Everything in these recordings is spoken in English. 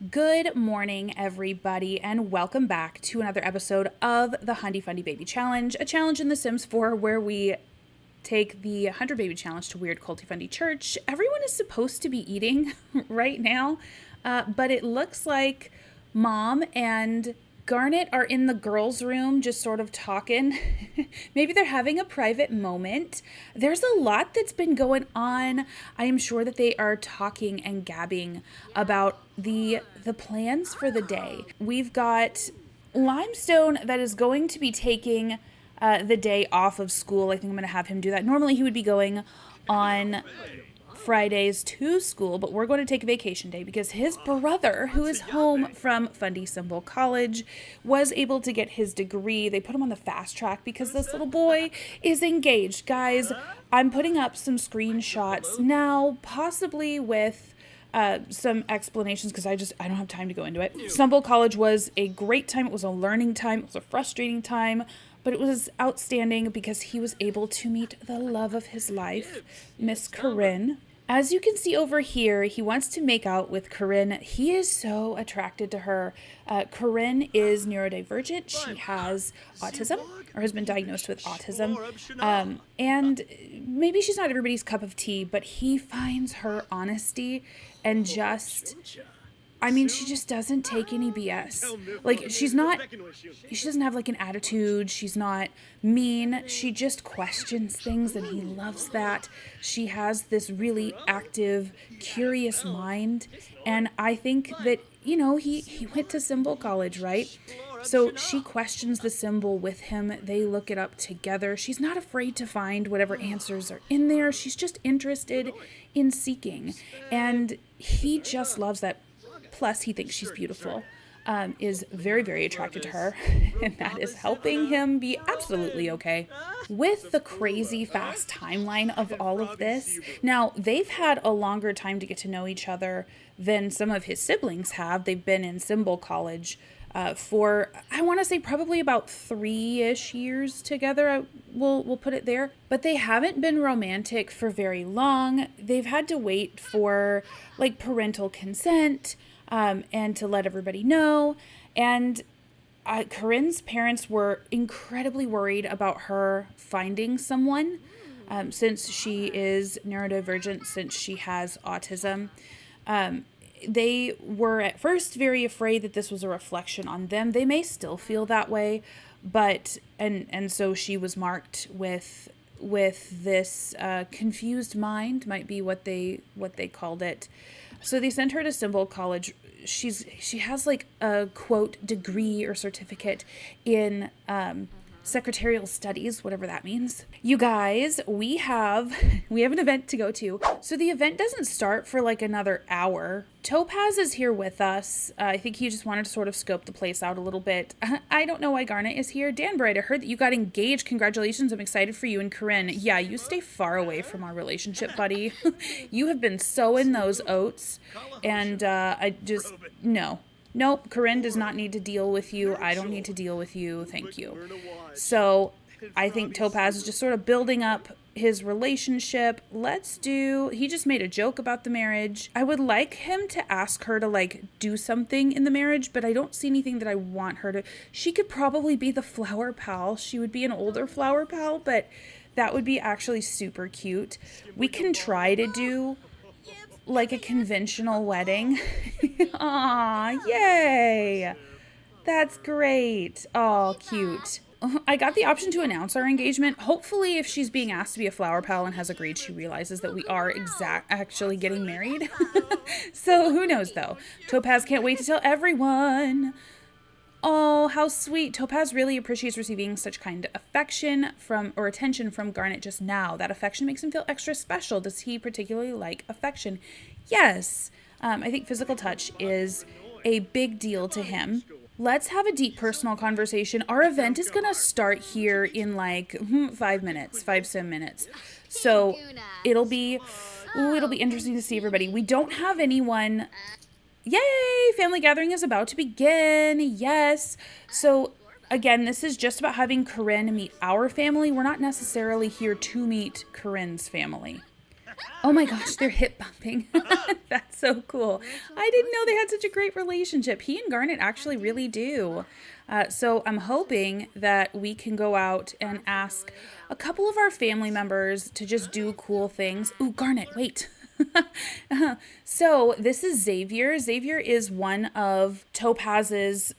Good morning, everybody, and welcome back to another episode of the 100die Fundie Baby Challenge, a challenge in The Sims 4 where we take the 100 Baby Challenge to Weird Culty Fundie Church. Everyone is supposed to be eating right now, but it looks like Mom and Garnet are in the girls' room just sort of talking. Maybe they're having a private moment. There's a lot that's been going on. I am sure that they are talking and gabbing about the plans for the day. We've got Limestone that is going to be taking the day off of school. I think I'm going to have him do that. Normally he would be going on Fridays to school, but we're going to take a vacation day because his brother, who is home from Fundie Symbol College, was able to get his degree. They put him on the fast track because this little boy is engaged. Guys, I'm putting up some screenshots now, possibly with some explanations because I don't have time to go into it. Symbol College was a great time. It was a learning time. It was a frustrating time, but it was outstanding because he was able to meet the love of his life, Miss Corrine. As you can see over here, he wants to make out with Corrine. He is so attracted to her. Corrine is neurodivergent. She has autism, or has been diagnosed with autism. And maybe she's not everybody's cup of tea, but he finds her honesty and just... she just doesn't take any BS. Like, she doesn't have like an attitude. She's not mean. She just questions things and he loves that. She has this really active, curious mind. And I think that, he went to Symbol College, right? So she questions the symbol with him. They look it up together. She's not afraid to find whatever answers are in there. She's just interested in seeking. And he just loves that. Plus, he thinks she's beautiful, is very, very attracted to her, and that is helping him be absolutely okay. With the crazy fast timeline of all of this, now, they've had a longer time to get to know each other than some of his siblings have. They've been in Symbol College for, I want to say, probably about 3-ish years together. We'll put it there. But they haven't been romantic for very long. They've had to wait for, like, parental consent, and to let everybody know. And Corrine's parents were incredibly worried about her finding someone, since she is neurodivergent, since she has autism. They were at first very afraid that this was a reflection on them. They may still feel that way, but and so she was marked with this confused mind, might be what they called it. So they sent her to Symbol College. She has like a quote degree or certificate in secretarial studies, whatever that means. You guys, we have an event to go to. So the event doesn't start for like another hour. Topaz is here with us. I think he just wanted to sort of scope the place out a little bit. I don't know why Garnet is here. Dan Bright, I heard that you got engaged. Congratulations. I'm excited for you and Corrine. Yeah, you stay far away from our relationship, buddy. You have been sowing those oats, and no. Nope, Corrine does not need to deal with you. I don't need to deal with you. Thank you. So I think Topaz is just sort of building up his relationship. He just made a joke about the marriage. I would like him to ask her to like do something in the marriage, but I don't see anything that I want her to. She could probably be the flower pal. She would be an older flower pal, but that would be actually super cute. We can try to do like a conventional wedding. Aw, yay. That's great. Oh, cute. I got the option to announce our engagement. Hopefully, if she's being asked to be a flower pal and has agreed, she realizes that we are actually getting married. So who knows, though? Topaz can't wait to tell everyone. Oh, how sweet. Topaz really appreciates receiving such kind affection or attention from Garnet just now. That affection makes him feel extra special. Does he particularly like affection? Yes. I think physical touch is a big deal to him. Let's have a deep personal conversation. Our event is going to start here in like 5 sim minutes. So it'll be interesting to see everybody. We don't have anyone. Yay! Family gathering is about to begin. Yes. So again, this is just about having Corrine meet our family. We're not necessarily here to meet Corrine's family. Oh my gosh, they're hip bumping. That's so cool. I didn't know they had such a great relationship. He and Garnet actually really do. So I'm hoping that we can go out and ask a couple of our family members to just do cool things. Ooh, Garnet, wait. So this is Xavier. Xavier is one of Topaz's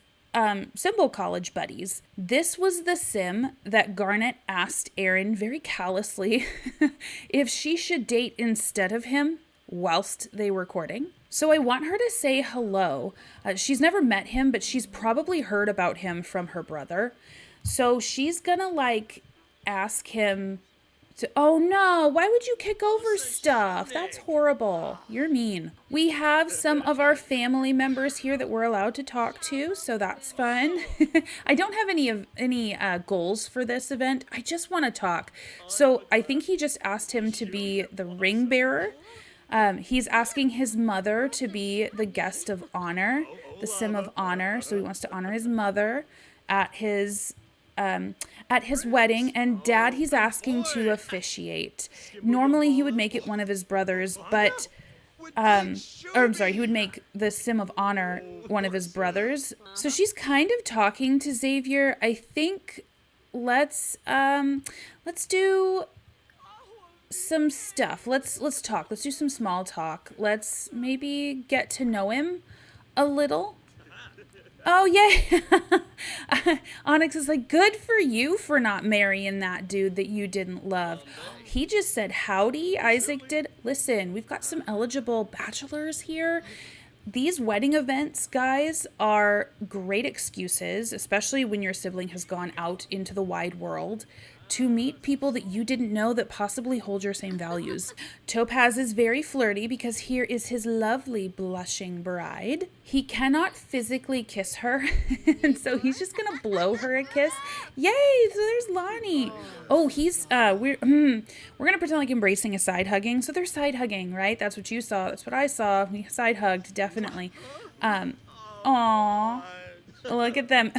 Symbol College buddies. This was the sim that Garnet asked Erin very callously if she should date instead of him whilst they were courting. So I want her to say hello. She's never met him, but she's probably heard about him from her brother. So she's gonna ask him oh no, why would you kick over stuff? That's horrible. You're mean. We have some of our family members here that we're allowed to talk to, so that's fun. I don't have any goals for this event. I just want to talk. So I think he just asked him to be the ring bearer. He's asking his mother to be the guest of honor, the sim of honor. So he wants to honor his mother at his wedding, and Dad he's asking to officiate. Normally he would make it one of his brothers, but he would make the sim of honor one of his brothers. So she's kind of talking to Xavier. I think let's do some stuff. Let's talk. Let's do some small talk. Let's maybe get to know him a little. Oh, yeah. Onyx is like, good for you for not marrying that dude that you didn't love. He just said howdy. Isaac did. Listen, we've got some eligible bachelors here. These wedding events, guys, are great excuses, especially when your sibling has gone out into the wide world, to meet people that you didn't know that possibly hold your same values. Topaz is very flirty because here is his lovely blushing bride. He cannot physically kiss her, and so he's just gonna blow her a kiss. Yay! So there's Lonnie. Oh, he's we're gonna pretend like embracing a side hugging. So they're side hugging, right? That's what you saw. That's what I saw. We side hugged, definitely. Aww. Look at them.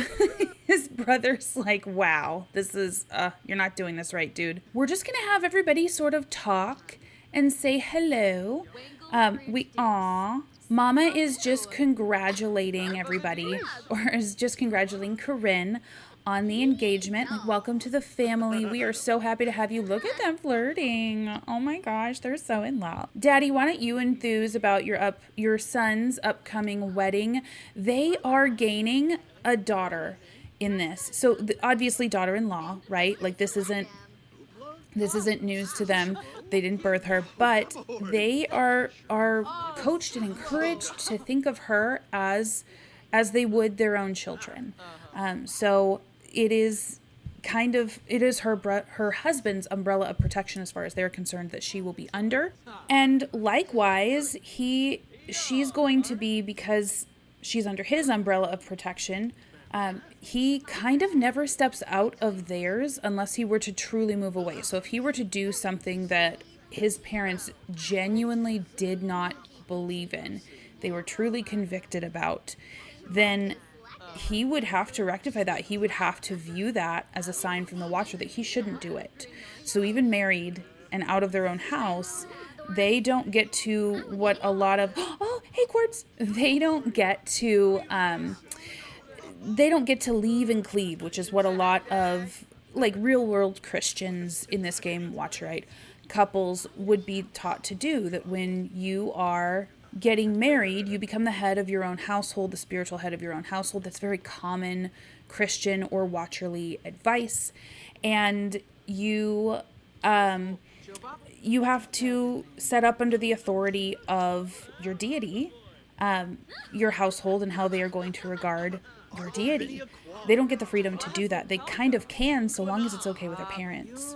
His brother's like, wow, this is, you're not doing this right, dude. We're just going to have everybody sort of talk and say hello. Mama is just congratulating everybody, or is just congratulating Corrine on the engagement. Like, welcome to the family. We are so happy to have you. Look at them flirting. Oh my gosh, they're so in love. Daddy, why don't you enthuse about your son's upcoming wedding? They are gaining a daughter in this. So obviously daughter-in-law, right? Like this isn't news to them. They didn't birth her, but they are coached and encouraged to think of her as they would their own children. So it is her husband's umbrella of protection as far as they're concerned that she will be under. And likewise, she's going to be, because she's under his umbrella of protection, he kind of never steps out of theirs unless he were to truly move away. So if he were to do something that his parents genuinely did not believe in, they were truly convicted about, then he would have to rectify that. He would have to view that as a sign from the Watcher that he shouldn't do it. So even married and out of their own house, they don't get to what a lot of, oh, hey, Quartz, they don't get to leave and cleave, which is what a lot of like real world Christians in this game, Watcherite couples would be taught to do. That when you are getting married, you become the head of your own household, the spiritual head of your own household. That's very common Christian or Watcherly advice. And you have to set up under the authority of your deity, your household, and how they are going to regard your deity. They don't get the freedom to do that. They kind of can, so long as it's okay with their parents.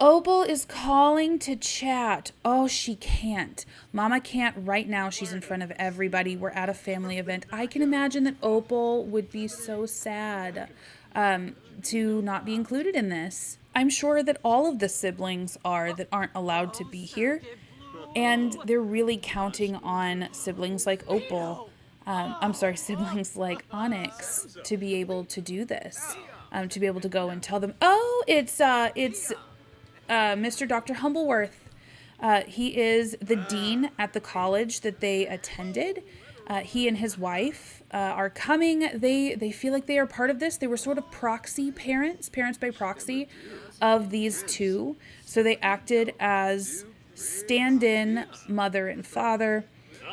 Opal is calling to chat. Oh, she can't. Mama can't right now. She's in front of everybody. We're at a family event. I can imagine that Opal would be so sad to not be included in this. I'm sure that all of the siblings that aren't allowed to be here. And they're really counting on siblings like Opal. Siblings like Onyx to be able to do this. To be able to go and tell them, oh, it's Mr. Dr. Humbleworth. He is the dean at the college that they attended. He and his wife are coming. They feel like they are part of this. They were sort of proxy parents by proxy of these two. So they acted as stand-in mother and father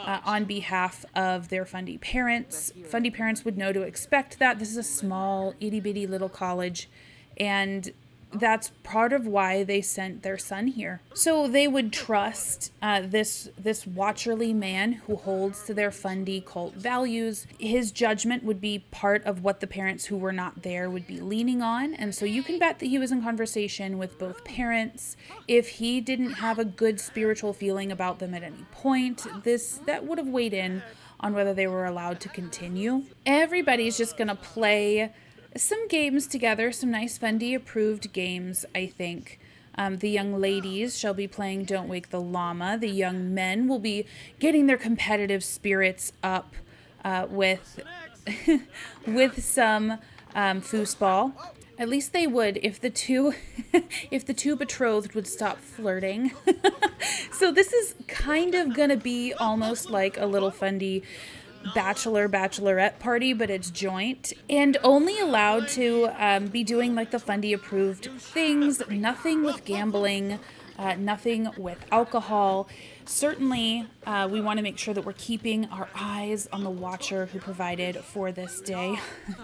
on behalf of their Fundie parents. Fundie parents would know to expect that. This is a small, itty-bitty little college, and that's part of why they sent their son here. So they would trust this watcherly man who holds to their Fundie cult values. His judgment would be part of what the parents who were not there would be leaning on. And so you can bet that he was in conversation with both parents. If he didn't have a good spiritual feeling about them at any point, that would have weighed in on whether they were allowed to continue. Everybody's just going to play some games together, some nice Fundie approved games, I think. The young ladies shall be playing Don't Wake the Llama. The young men will be getting their competitive spirits up with with some foosball. At least they would if the two betrothed would stop flirting. So this is kind of gonna be almost like a little Fundie bachelorette party, but it's joint and only allowed to be doing like the Fundie approved things. Nothing with gambling, nothing with alcohol. Certainly we want to make sure that we're keeping our eyes on the watcher who provided for this day.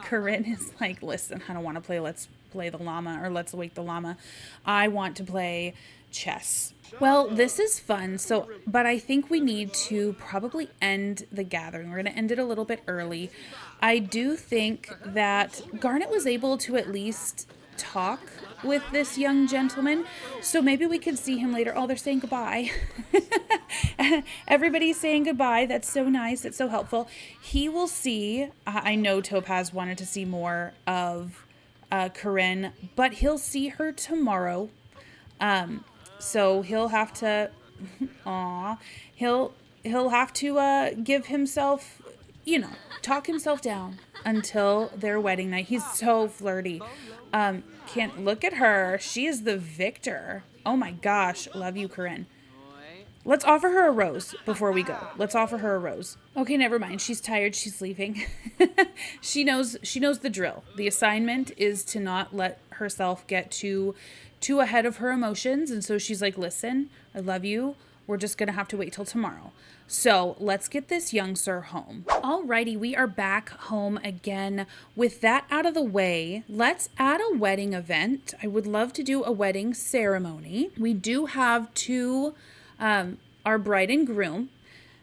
Corrine is like, listen, I don't want to play Let's Play the Llama or Let's Wake the Llama. I want to play chess. Well, this is fun, but I think we need to probably end the gathering. We're going to end it a little bit early. I do think that Garnet was able to at least talk with this young gentleman, so maybe we could see him later. Oh, they're saying goodbye. Everybody's saying goodbye. That's so nice. That's so helpful. He will see, I know Topaz wanted to see more of Corrine, but he'll see her tomorrow. So he'll have to, he'll have to give himself, talk himself down until their wedding night. He's so flirty. Can't look at her. She is the victor. Oh my gosh. Love you, Corrine. Let's offer her a rose before we go. Let's offer her a rose. Okay, never mind. She's tired. She's leaving. She knows the drill. The assignment is to not let herself get too ahead of her emotions. And so she's like, listen, I love you. We're just going to have to wait till tomorrow. So let's get this young sir home. Alrighty, we are back home again. With that out of the way, let's add a wedding event. I would love to do a wedding ceremony. We do have our bride and groom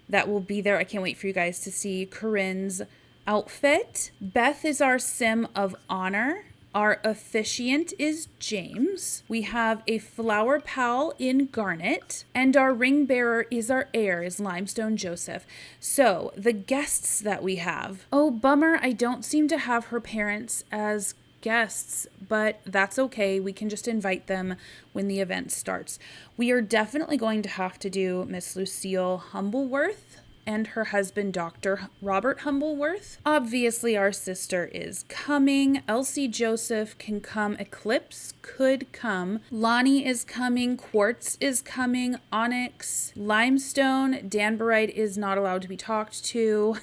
that will be there. I can't wait for you guys to see Corrine's outfit. Beth is our sim of honor. Our officiant is James. We have a flower pal in Garnet. And our ring bearer is our heir, is Limestone Joseph. So the guests that we have. Oh, bummer. I don't seem to have her parents as guests, but that's okay. We can just invite them when the event starts. We are definitely going to have to do Miss Lucille Humbleworth and her husband, Dr. Robert Humbleworth. Obviously, our sister is coming. Elsie Joseph can come. Eclipse could come. Lonnie is coming. Quartz is coming. Onyx. Limestone. Danbarite is not allowed to be talked to.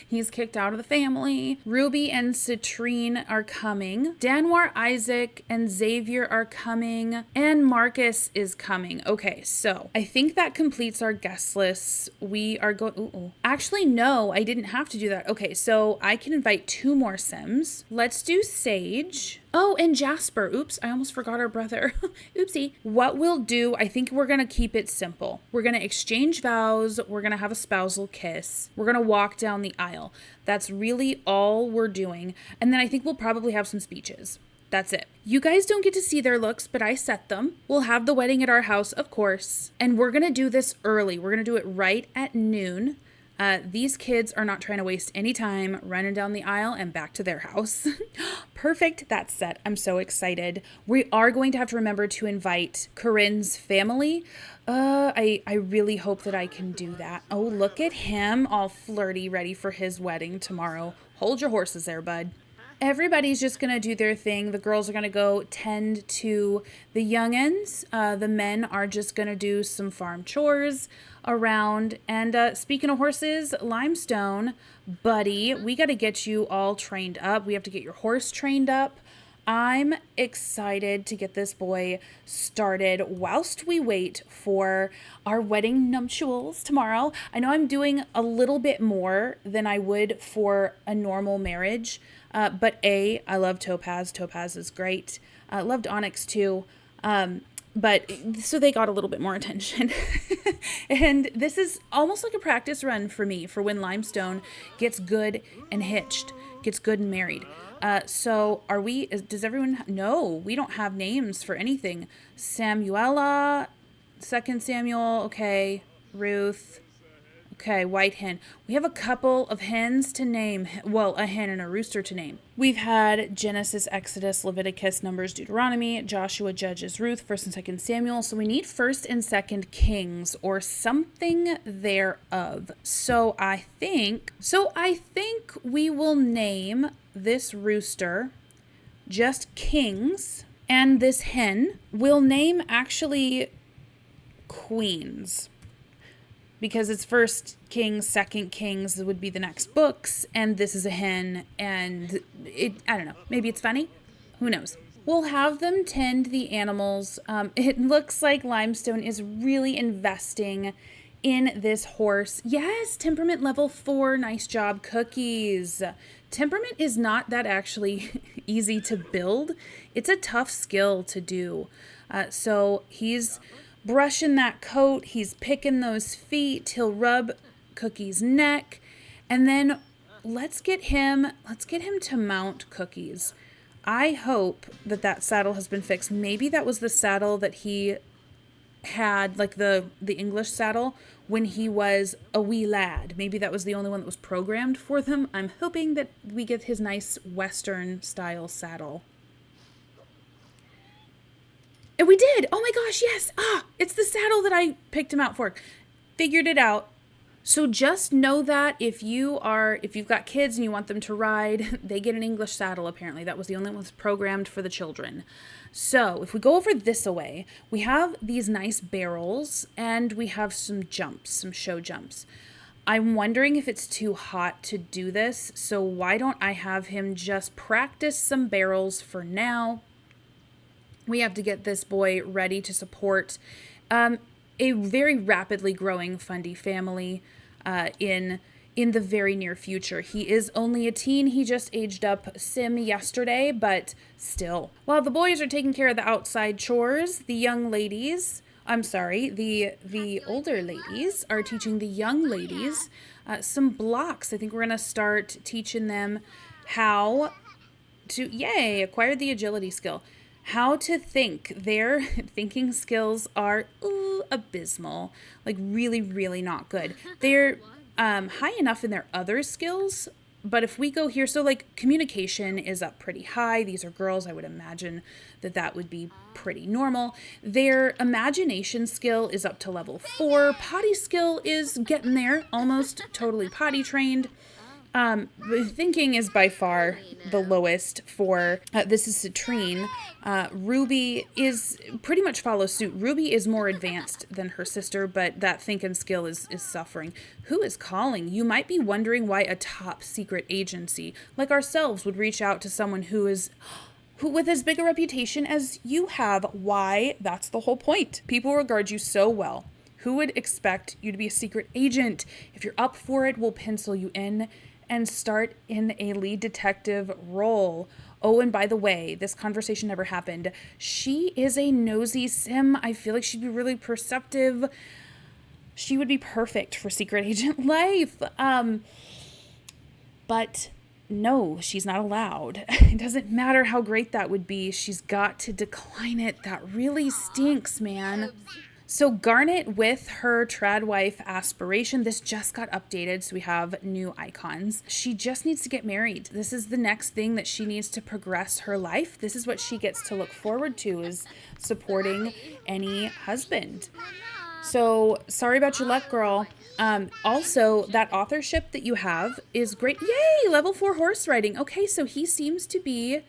He's kicked out of the family. Ruby and Citrine are coming. Danwar, Isaac, and Xavier are coming. And Marcus is coming. Okay, so I think that completes our guest list. We are going... Actually, no, I didn't have to do that. Okay, so I can invite 2 more Sims. Let's do Sage. Oh, and Jasper. Oops, I almost forgot our brother. Oopsie. What we'll do, I think we're going to keep it simple. We're going to exchange vows. We're going to have a spousal kiss. We're going to walk down the aisle. That's really all we're doing. And then I think we'll probably have some speeches. That's it. You guys don't get to see their looks, but I set them. We'll have the wedding at our house, of course. And we're going to do this early. We're going to do it right at noon. These kids are not trying to waste any time running down the aisle and back to their house. Perfect. That's set. I'm so excited. We are going to have to remember to invite Corrine's family. I really hope that I can do that. Oh, look at him all flirty, ready for his wedding tomorrow. Hold your horses there, bud. everybody's just going to do their thing. The girls are going to go tend to the youngins. The men are just going to do some farm chores around. And speaking of horses, Limestone, buddy, we got to get you all trained up. We have to get your horse trained up. I'm excited to get this boy started whilst we wait for our wedding nuptials tomorrow. I know I'm doing a little bit more than I would for a normal marriage, but I love Topaz. Topaz is great. Loved Onyx too. But so they got a little bit more attention. And this is almost like a practice run for me for when Limestone gets good and hitched, gets good and married. So does everyone know? We don't have names for anything. Samuela, 2nd Samuel, okay. Ruth, okay. White hen. We have a couple of hens to name. Well, a hen and a rooster to name. We've had Genesis, Exodus, Leviticus, Numbers, Deuteronomy, Joshua, Judges, Ruth, 1st and 2nd Samuel. So we need 1st and 2nd Kings or something thereof. So I think we will name this rooster just Kings, and this hen will name actually Queens, because it's 1st Kings, 2nd Kings would be the next books, and this is a hen, and I don't know, maybe it's funny, who knows. We'll have them tend the animals. It looks like Limestone is really investing in this horse. Yes, temperament level 4, nice job, cookies. Temperament is not that actually easy to build. It's a tough skill to do. So he's brushing that coat. He's picking those feet. He'll rub Cookie's neck. And then let's get him to mount Cookies. I hope that saddle has been fixed. Maybe that was the saddle that he had, like the English saddle, when he was a wee lad. Maybe that was the only one that was programmed for them. I'm hoping that we get his nice Western style saddle. And we did! Oh my gosh, yes! It's the saddle that I picked him out for. Figured it out. So just know that if you've got kids and you want them to ride, they get an English saddle apparently. That was the only one that's programmed for the children. So if we go over this away, we have these nice barrels and we have some jumps, some show jumps. I'm wondering if it's too hot to do this, so why don't I have him just practice some barrels for now? We have to get this boy ready to support a very rapidly growing Fundie family in the very near future. He is only a teen. He just aged up Sim yesterday, but still. While the boys are taking care of the outside chores, the older ladies are teaching the young ladies some blocks. I think we're going to start teaching them how to, acquire the agility skill. How to think. Their thinking skills are abysmal, like really, really not good. They're high enough in their other skills, but if we go here, so like communication is up pretty high. These are girls. I would imagine that would be pretty normal. Their imagination skill is up to level 4. Potty skill is getting there, almost totally potty trained. Thinking is by far the lowest for, this is Citrine. Ruby is pretty much follows suit. Ruby is more advanced than her sister, but that thinking skill is suffering. Who is calling? You might be wondering why a top secret agency like ourselves would reach out to someone who with as big a reputation as you have. Why? That's the whole point. People regard you so well. Who would expect you to be a secret agent? If you're up for it, we'll pencil you in and start in a lead detective role. Oh, and by the way, this conversation never happened. She is a nosy sim. I feel like she'd be really perceptive. She would be perfect for secret agent life. But no, she's not allowed. It doesn't matter how great that would be. She's got to decline it. That really stinks, man. So Garnet with her trad wife aspiration, this just got updated, so we have new icons. She just needs to get married. This is the next thing that she needs to progress her life. This is what she gets to look forward to, is supporting any husband. So sorry about your luck, girl. Also, that authorship that you have is great. Yay! Level 4 horse riding. Okay, so he seems to be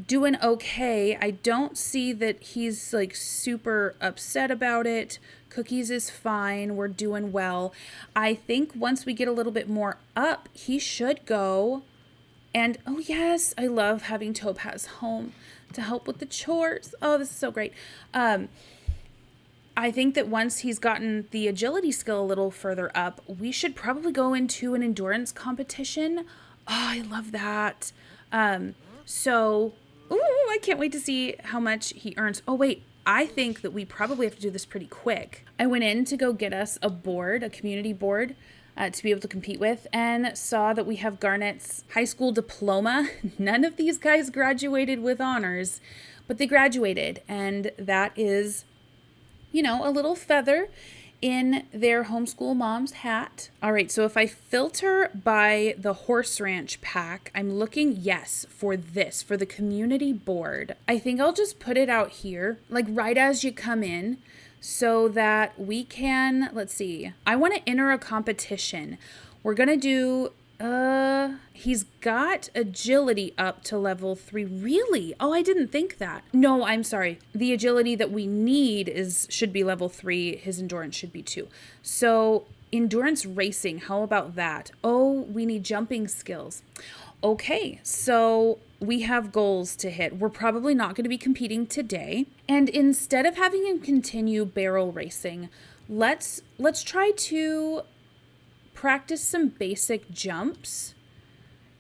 doing okay. I don't see that he's like super upset about it. Cookies is fine. We're doing well. I think once we get a little bit more up, he should go. And oh yes, I love having Topaz home to help with the chores. Oh, this is so great. I think that once he's gotten the agility skill a little further up, we should probably go into an endurance competition. Oh, I love that. So, ooh, I can't wait to see how much he earns. Oh, wait, I think that we probably have to do this pretty quick. I went in to go get us a board, a community board, to be able to compete with, and saw that we have Garnet's high school diploma. None of these guys graduated with honors, but they graduated, and that is, you know, a little feather in their homeschool mom's hat. All right, so if I filter by the horse ranch pack, I'm looking, yes, for this, for the community board. I think I'll just put it out here, like right as you come in, so that we can, let's see, I want to enter a competition. We're going to do, he's got agility up to level 3. Really? Oh, I didn't think that. No, I'm sorry. The agility that we need should be level 3. His endurance should be 2. So endurance racing, how about that? Oh, we need jumping skills. Okay, so we have goals to hit. We're probably not going to be competing today. And instead of having him continue barrel racing, let's try to practice some basic jumps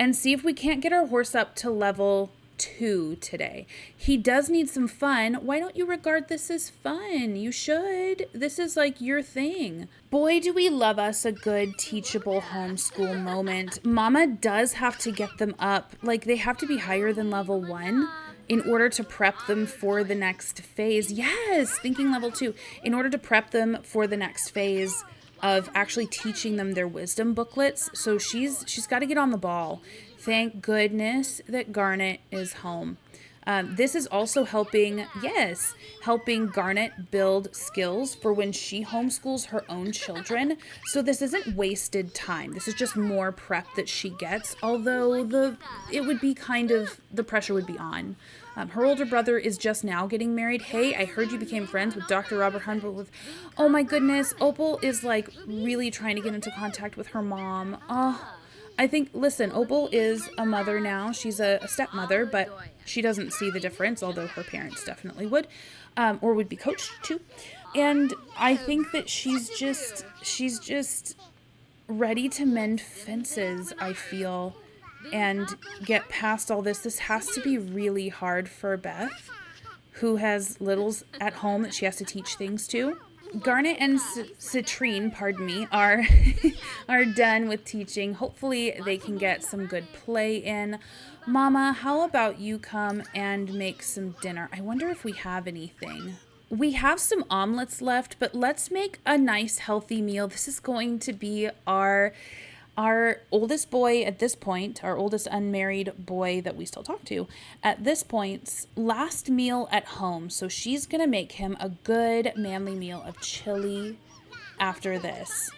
and see if we can't get our horse up to level 2 today. He does need some fun. Why don't you regard this as fun? You should. This is like your thing. Boy, do we love us a good teachable homeschool moment. Mama does have to get them up. Like, they have to be higher than level 1 in order to prep them for the next phase. Yes, thinking level 2. In order to prep them for the next phase of actually teaching them their wisdom booklets. So she's got to get on the ball. Thank goodness that Garnet is home. This is also helping Garnet build skills for when she homeschools her own children. So this isn't wasted time. This is just more prep that she gets, although the pressure would be on. Her older brother is just now getting married. Hey, I heard you became friends with Dr. Robert Hunt. Oh my goodness, Opal is like really trying to get into contact with her mom. I think, listen, Opal is a mother now. She's a stepmother, but she doesn't see the difference, although her parents definitely would, or would be coached too. And I think that she's just ready to mend fences, I feel, and get past all this. This has to be really hard for Beth, who has littles at home that she has to teach things to. Garnet and Citrine, are done with teaching. Hopefully they can get some good play in. Mama, how about you come and make some dinner? I wonder if we have anything. We have some omelets left, but let's make a nice healthy meal. This is going to be our oldest boy at this point, our oldest unmarried boy that we still talk to, at this point's last meal at home. So she's going to make him a good manly meal of chili after this.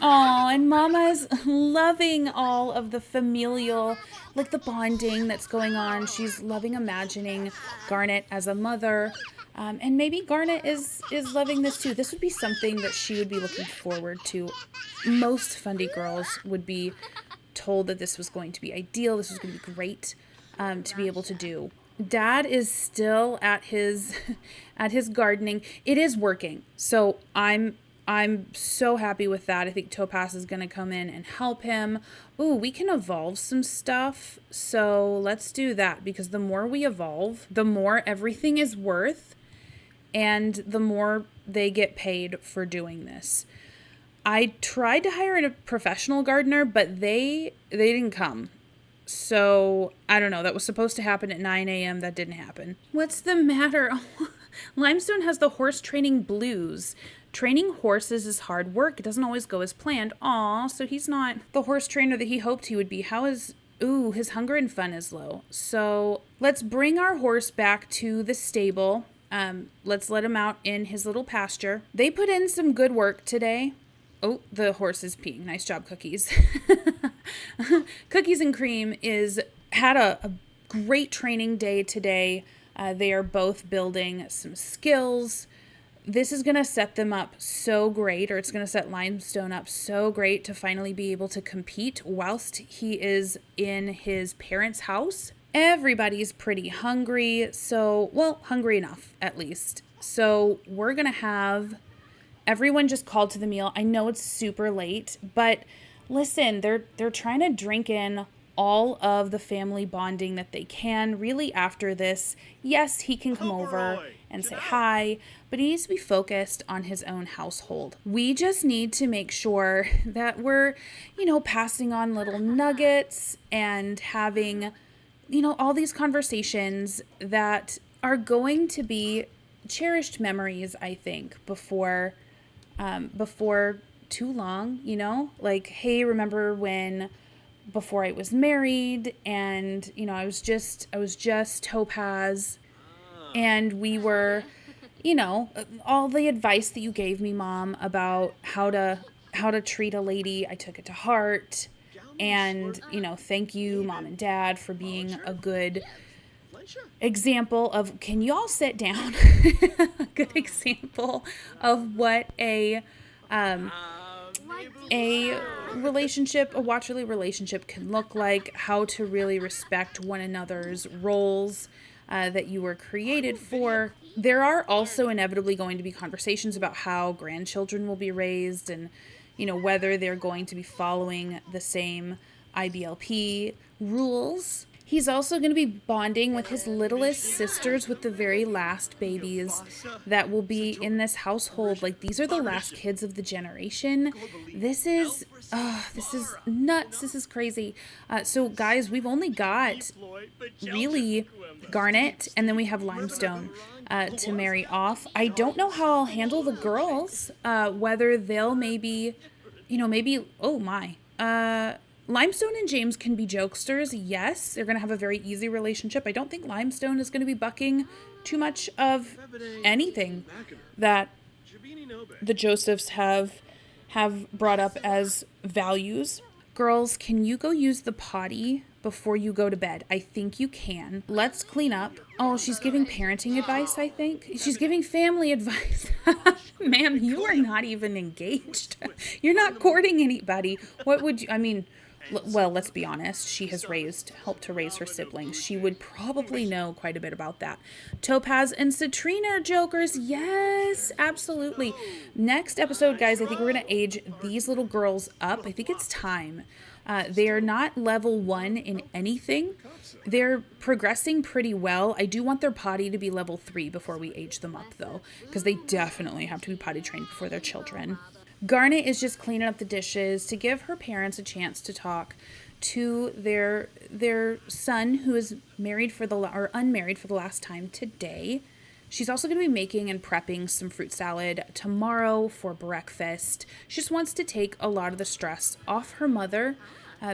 Oh, and Mama's loving all of the familial, like the bonding that's going on. She's loving imagining Garnet as a mother. And maybe Garnet is loving this too. This would be something that she would be looking forward to. Most Fundie girls would be told that this was going to be ideal. This was going to be great to be able to do. Dad is still at his gardening. It is working. So I'm so happy with that. I think Topaz is going to come in and help him. Ooh, we can evolve some stuff. So let's do that, because the more we evolve, the more everything is worth, and the more they get paid for doing this. I tried to hire a professional gardener, but they didn't come. So I don't know. That was supposed to happen at 9 a.m. That didn't happen. What's the matter? Limestone has the horse training blues. Training horses is hard work. It doesn't always go as planned. Aw, so he's not the horse trainer that he hoped he would be. His hunger and fun is low. So let's bring our horse back to the stable. Let's let him out in his little pasture. They put in some good work today. Oh, the horse is peeing. Nice job, Cookies. Cookies and Cream had a great training day today. They are both building some skills. This is going to set them up so great, or it's going to set Limestone up so great to finally be able to compete whilst he is in his parents' house. Everybody's pretty hungry, hungry enough at least. So we're going to have everyone just called to the meal. I know it's super late, but listen, they're trying to drink in all of the family bonding that they can. Really, after this, yes, he can come over and say hi, but he needs to be focused on his own household. We just need to make sure that we're, passing on little nuggets and having, all these conversations that are going to be cherished memories, I think, before too long, like, hey, remember when before I was married and, I was just Topaz and we were, all the advice that you gave me, Mom, about how to treat a lady, I took it to heart. And, thank you, Mom and Dad, for being a good example of, can you all sit down? A good example of what a relationship, a watcherly relationship can look like, how to really respect one another's roles that you were created for. There are also inevitably going to be conversations about how grandchildren will be raised and, whether they're going to be following the same IBLP rules. He's also going to be bonding with his littlest sisters, with the very last babies that will be in this household. Like, these are the last kids of the generation. This is nuts. This is crazy. So guys, we've only got really Garnet, and then we have Limestone to marry off. I don't know how I'll handle the girls, whether they'll maybe, oh my, Limestone and James can be jokesters. Yes, they're going to have a very easy relationship. I don't think Limestone is going to be bucking too much of anything that the Josephs have brought up as values. Girls, can you go use the potty before you go to bed? I think you can. Let's clean up. Oh, she's giving parenting advice, I think. She's giving family advice. Ma'am, you are not even engaged. You're not courting anybody. What would you, well, let's be honest. She has helped to raise her siblings. She would probably know quite a bit about that. Topaz and Citrine are jokers. Yes, absolutely. Next episode, guys, I think we're going to age these little girls up. I think it's time. They are not level 1 in anything. They're progressing pretty well. I do want their potty to be level 3 before we age them up, though, because they definitely have to be potty trained before they're children. Garnet is just cleaning up the dishes to give her parents a chance to talk to their son, who is unmarried for the last time today. She's also going to be making and prepping some fruit salad tomorrow for breakfast. She just wants to take a lot of the stress off her mother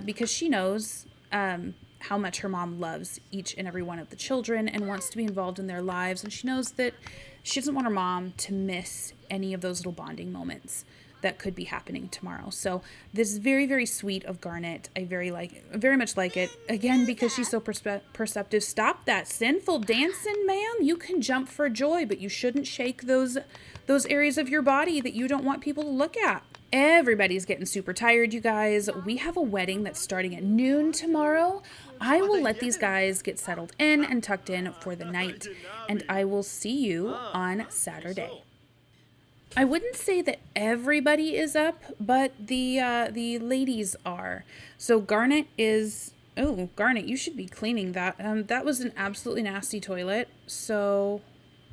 because she knows how much her mom loves each and every one of the children and wants to be involved in their lives. And she knows that she doesn't want her mom to miss any of those little bonding moments that could be happening tomorrow. So this is very, very sweet of Garnet. I very much like it. Again, because she's so perceptive. Stop that sinful dancing, ma'am. You can jump for joy, but you shouldn't shake those areas of your body that you don't want people to look at. Everybody's getting super tired, you guys. We have a wedding that's starting at noon tomorrow. I will let these guys get settled in and tucked in for the night, and I will see you on Saturday. I wouldn't say that everybody is up, but the ladies are. So Garnet is... Oh, Garnet, you should be cleaning that. That was an absolutely nasty toilet. So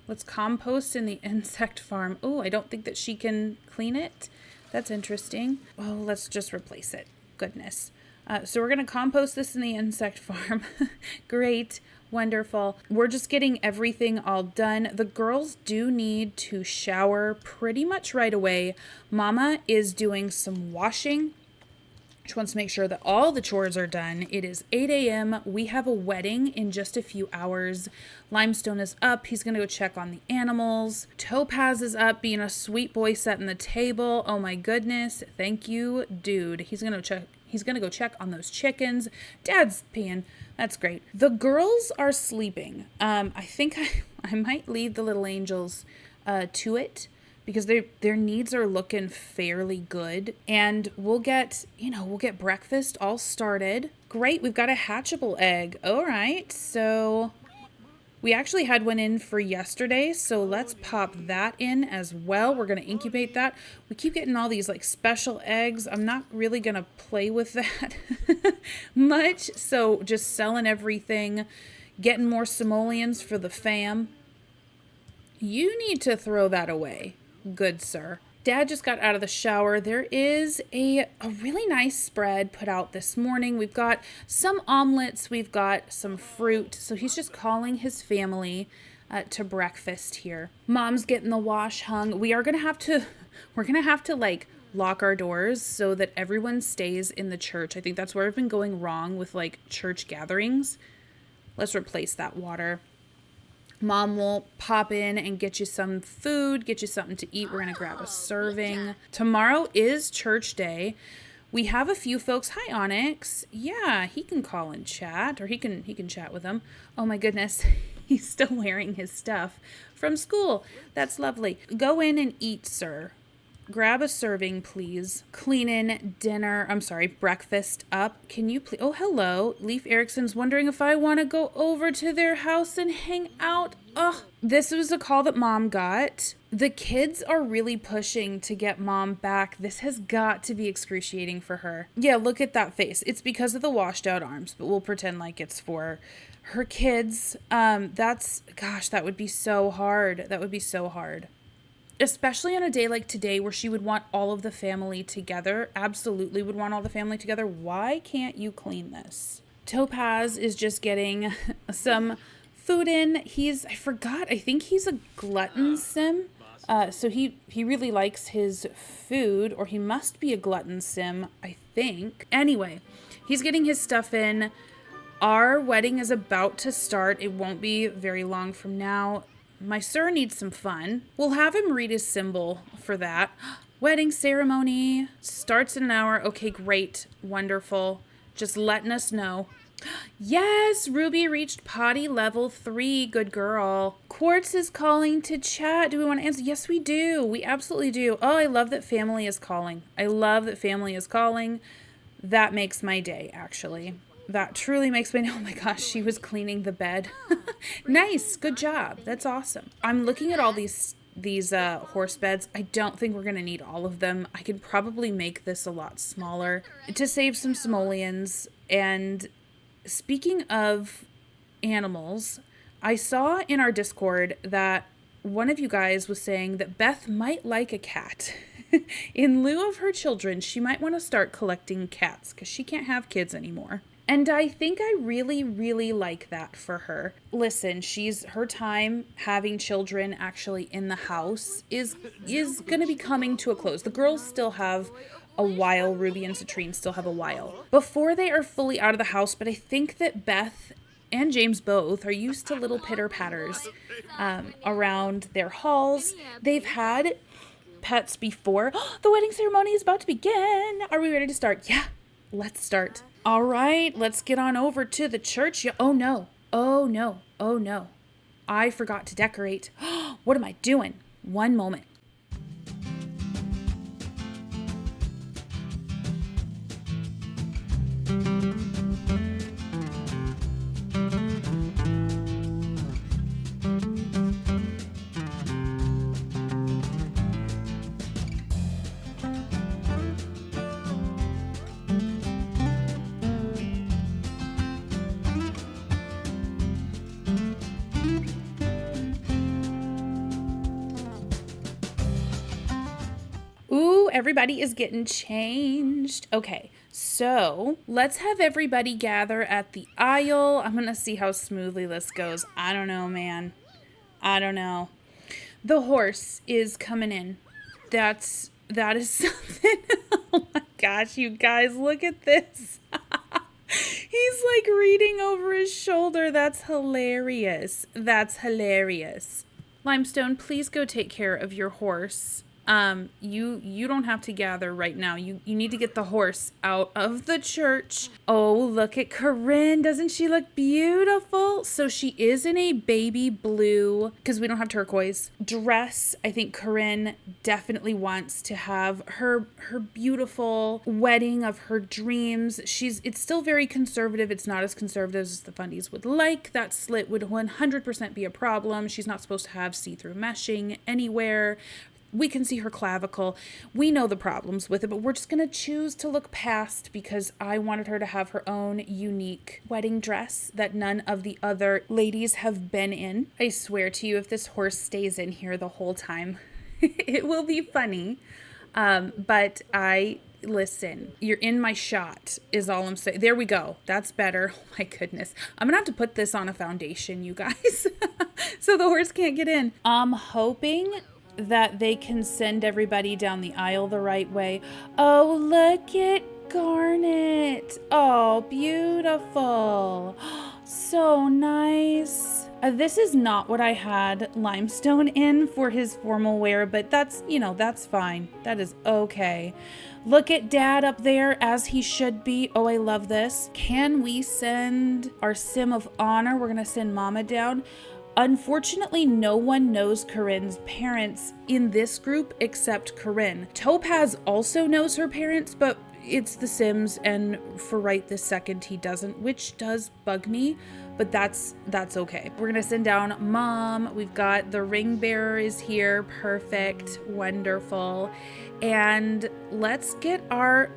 let's compost in the insect farm. Oh, I don't think that she can clean it. That's interesting. Oh, let's just replace it. Goodness. So we're going to compost this in the insect farm. Great. Wonderful. We're just getting everything all done. The girls do need to shower pretty much right away. Mama is doing some washing She wants to make sure that all the chores are done. It is 8 a.m. We have a wedding in just a few hours. Limestone is up. He's going to go check on the animals. Topaz is up being a sweet boy setting the table. Oh my goodness. Thank you, dude. He's going to check. He's going to go check on those chickens. Dad's peeing. That's great. The girls are sleeping. I think I might leave the little angels to it, because their needs are looking fairly good. And we'll get breakfast all started. Great, we've got a hatchable egg. All right, so we actually had one in for yesterday, so let's pop that in as well. We're gonna incubate that. We keep getting all these like special eggs. I'm not really gonna play with that much, so just selling everything, getting more simoleons for the fam. You need to throw that away, good sir. Dad just got out of the shower. There is a really nice spread put out this morning. We've got some omelets. We've got some fruit. So he's just calling his family to breakfast here. Mom's getting the wash hung. We're going to have to like lock our doors so that everyone stays in the church. I think that's where I've been going wrong with like church gatherings. Let's replace that water. Mom will pop in and get you some food, get you something to eat. We're going to grab a serving. Tomorrow is church day. We have a few folks. Hi, Onyx. Yeah, he can call and chat, or he can chat with them. Oh my goodness. He's still wearing his stuff from school. That's lovely. Go in and eat, sir. Grab a serving, please. Cleaning breakfast up. Can you please? Oh, hello. Leif Erickson's wondering if I want to go over to their house and hang out. Oh, this was a call that Mom got. The kids are really pushing to get Mom back. This has got to be excruciating for her. Yeah, look at that face. It's because of the washed out arms, but we'll pretend like it's for her kids. That would be so hard. That would be so hard. Especially on a day like today where she would want all of the family together. Absolutely would want all the family together. Why can't you clean this? Topaz is just getting some food in. I think he's a glutton sim. So he really likes his food, or he must be a glutton sim, I think. Anyway, he's getting his stuff in. Our wedding is about to start. It won't be very long from now. My sir needs some fun. We'll have him read his symbol for that. Wedding ceremony starts in an hour. Okay, great. Wonderful. Just letting us know. Yes, Ruby reached potty level 3. Good girl. Quartz is calling to chat. Do we want to answer? Yes, we do. We absolutely do. Oh, I love that family is calling. That makes my day, actually. That truly makes me know. Oh my gosh, she was cleaning the bed. Nice. Good job. That's awesome. I'm looking at all these horse beds. I don't think we're going to need all of them. I could probably make this a lot smaller to save some simoleons. And speaking of animals, I saw in our Discord that one of you guys was saying that Beth might like a cat. In lieu of her children, she might want to start collecting cats because she can't have kids anymore. And I think I really, really like that for her. Listen, her time having children actually in the house is going to be coming to a close. The girls still have a while. Ruby and Citrine still have a while before they are fully out of the house. But I think that Beth and James both are used to little pitter patters around their halls. They've had pets before. The wedding ceremony is about to begin. Are we ready to start? Yeah, let's start. All right, let's get on over to the church. Oh no. I forgot to decorate. What am I doing? One moment. Everybody is getting changed. Okay, so let's have everybody gather at the aisle. I'm gonna see how smoothly this goes. I don't know, man. I don't know. The horse is coming in. That is something. Oh my gosh, you guys, look at this. He's like reading over his shoulder. That's hilarious. That's hilarious. Limestone, please go take care of your horse. You don't have to gather right now. You need to get the horse out of the church. Oh, look at Corrine. Doesn't she look beautiful? So she is in a baby blue, because we don't have turquoise, dress. I think Corrine definitely wants to have her beautiful wedding of her dreams. It's still very conservative. It's not as conservative as the Fundies would like. That slit would 100% be a problem. She's not supposed to have see-through meshing anywhere. We can see her clavicle. We know the problems with it, but we're just going to choose to look past, because I wanted her to have her own unique wedding dress that none of the other ladies have been in. I swear to you, if this horse stays in here the whole time, it will be funny. But listen, you're in my shot is all I'm saying. There we go. That's better. Oh my goodness. I'm gonna have to put this on a foundation, you guys, so the horse can't get in. I'm hoping that they can send everybody down the aisle the right way. Oh, look at Garnet. Oh, beautiful. So nice. This is not what I had Limestone in for his formal wear, but that's fine. That is okay. Look at Dad up there, as he should be. Oh, I love this. Can we send our sim of honor? We're going to send Mama down. Unfortunately, no one knows Corrine's parents in this group except Corrine. Topaz also knows her parents, but it's the Sims, and for right this second he doesn't, which does bug me, but that's okay. We're gonna send down Mom. We've got the ring bearer is here. Perfect. Wonderful. And let's get our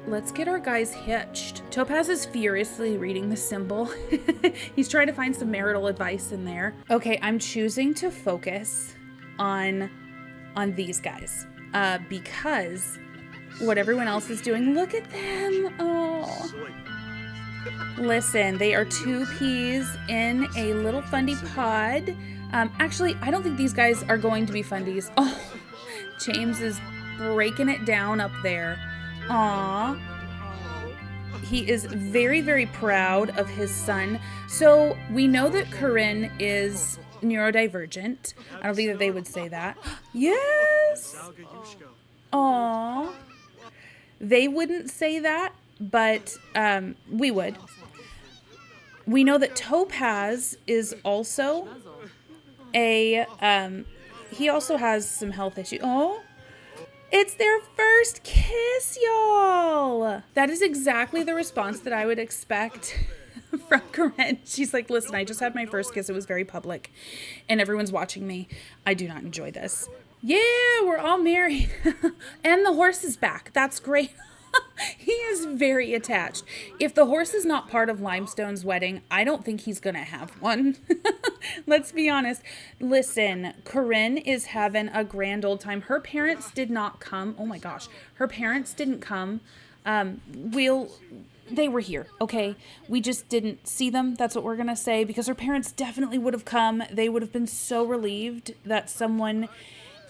guys hitched. Topaz is furiously reading the symbol. He's trying to find some marital advice in there. Okay, I'm choosing to focus on these guys because what everyone else is doing, look at them. Oh, listen, they are two peas in a little Fundie pod. Actually, I don't think these guys are going to be Fundies. Oh, James is breaking it down up there. Aw. He is very, very proud of his son. So we know that Corrine is neurodivergent. I don't think that they would say that. Yes. Aw. They wouldn't say that, but we would. We know that Topaz is also he also has some health issues. Oh, it's their first kiss, y'all. That is exactly the response that I would expect from Corrine. She's like, listen, I just had my first kiss. It was very public and everyone's watching me. I do not enjoy this. Yeah, we're all married. And the horse is back. That's great. He is very attached. If the horse is not part of Limestone's wedding, I don't think he's going to have one. Let's be honest. Listen, Corrine is having a grand old time. Her parents did not come. Oh my gosh. Her parents didn't come. They were here, okay? We just didn't see them. That's what we're going to say, because her parents definitely would have come. They would have been so relieved that someone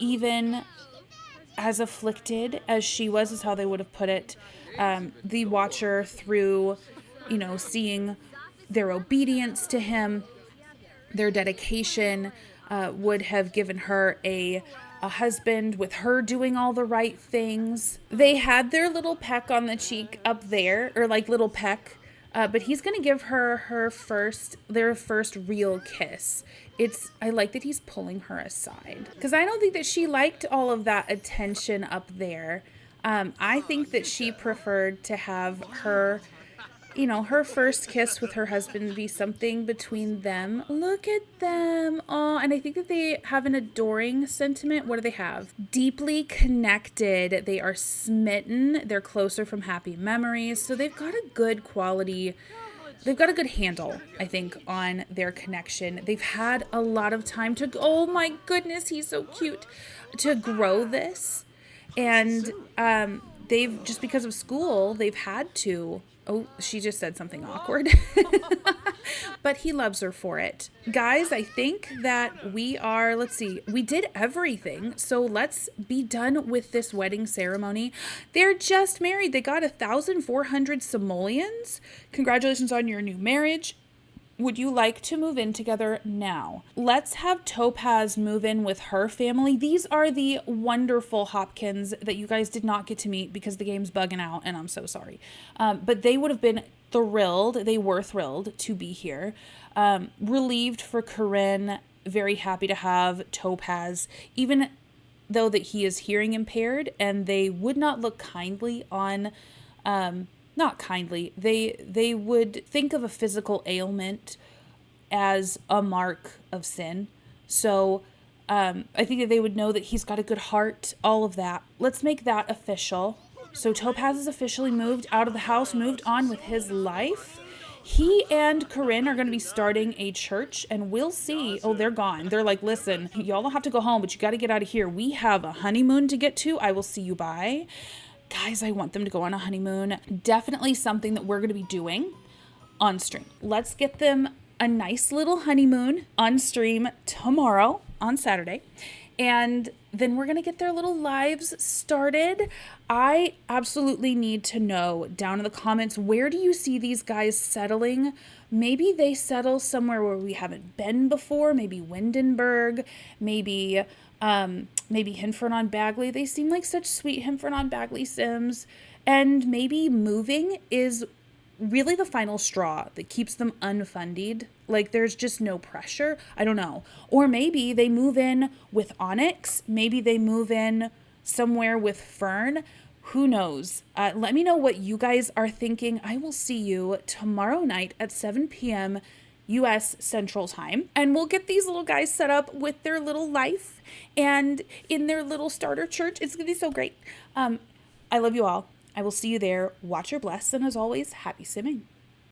even as afflicted as she was, is how they would have put it, the watcher through, seeing their obedience to him, their dedication, would have given her a husband with her doing all the right things. They had their little peck on the cheek up there, or like little peck, but he's going to give her their first real kiss. I like that he's pulling her aside, because I don't think that she liked all of that attention up there. I think that she preferred to have her first kiss with her husband be something between them. Look at them. Oh, and I think that they have an adoring sentiment. What do they have? Deeply connected. They are smitten. They're closer from happy memories. So they've got a good quality. They've got a good handle, I think, on their connection. They've had a lot of time oh my goodness, he's so cute, to grow this. And they've, just because of school, they've had to. Oh, she just said something awkward. but he loves her for it. Guys, I think that we are, let's see, we did everything. So let's be done with this wedding ceremony. They're just married. They got 1,400 simoleons. Congratulations on your new marriage. Would you like to move in together now? Let's have Topaz move in with her family. These are the wonderful Hopkins that you guys did not get to meet because the game's bugging out, and I'm so sorry. But they would have been thrilled. They were thrilled to be here. Relieved for Corrine. Very happy to have Topaz, even though that he is hearing impaired, and they would not look kindly on... not kindly, they would think of a physical ailment as a mark of sin. So I think that they would know that he's got a good heart, all of that. Let's make that official. So Topaz is officially moved out of the house, moved on with his life. He and Corrine are going to be starting a church, and we'll see. Oh, they're gone. They're like, listen, y'all don't have to go home, but you got to get out of here. We have a honeymoon to get to. I will see you bye. Guys, I want them to go on a honeymoon. Definitely something that we're going to be doing on stream. Let's get them a nice little honeymoon on stream tomorrow on Saturday. And then we're going to get their little lives started. I absolutely need to know down in the comments, where do you see these guys settling? Maybe they settle somewhere where we haven't been before. Maybe Windenburg, maybe Hinford on Bagley. They seem like such sweet Hinford on Bagley Sims. And maybe moving is really the final straw that keeps them unfundied. Like, there's just no pressure. I don't know. Or maybe they move in with Onyx. Maybe they move in somewhere with Fern. Who knows? Let me know what you guys are thinking. I will see you tomorrow night at 7 p.m. U.S. Central Time. And we'll get these little guys set up with their little life and in their little starter church. It's going to be so great. I love you all. I will see you there. Watch your bless. And as always, happy simming.